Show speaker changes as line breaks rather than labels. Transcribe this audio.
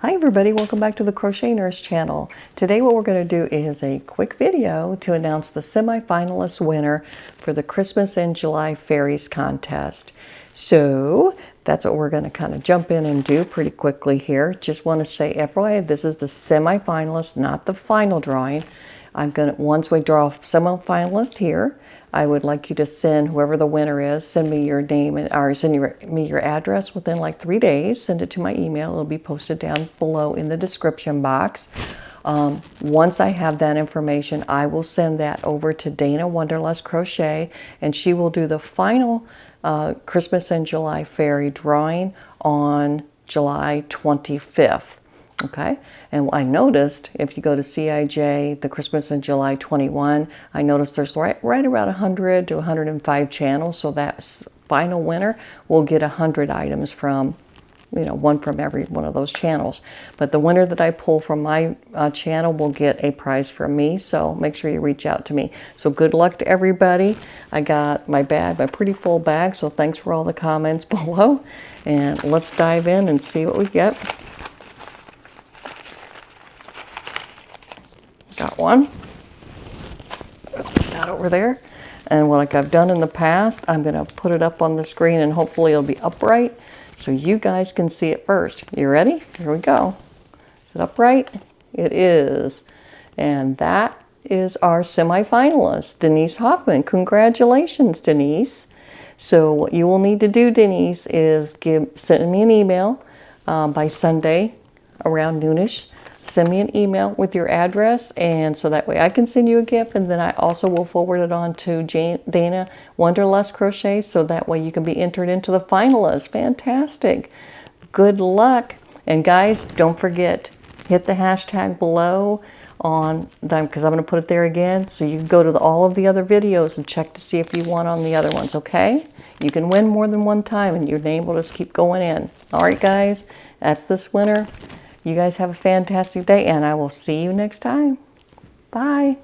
Hi everybody, welcome back to the Crochet Nurse channel. Today what we're going to do is a quick video to announce the semi-finalist winner for the Christmas in July Fairies contest. So that's what we're going to kind of jump in and do pretty quickly here. Just want to say FYI, this is the semi-finalist, not the final drawing. Once we draw semi-finalist here, I would like you to send whoever the winner is, send me your name or send me your address within like 3 days. Send it to my email. It'll be posted down below in the description box. Once I have that information, I will send that over to Dana Wanderlust Crochet, and she will do the final Christmas in July fairy drawing on July 25th. Okay, and I noticed if you go to CIJ, the Christmas in July 21, I noticed there's right around 100 to 105 channels, so that final winner will get 100 items from, one from every one of those channels. But the winner that I pull from my channel will get a prize from me, so make sure you reach out to me. So good luck to everybody. I got my bag, my pretty full bag, so thanks for all the comments below. And let's dive in and see what we get. Got one. Got over there. And like I've done in the past, I'm going to put it up on the screen and hopefully it'll be upright so you guys can see it first. You ready? Here we go. Is it upright? It is. And that is our semi-finalist, Denise Hoffman. Congratulations, Denise. So what you will need to do, Denise, is send me an email by Sunday around noonish. Send me an email with your address, and so that way I can send you a gift, and then I also will forward it on to Dana Wanderlust Crochet, so that way you can be entered into the finalists. Fantastic. Good luck. And guys, don't forget, hit the hashtag below on them, because I'm going to put it there again, so you can go to all of the other videos and check to see if you won on the other ones, okay? You can win more than one time, and your name will just keep going in. All right, guys, that's this winner. You guys have a fantastic day, and I will see you next time. Bye.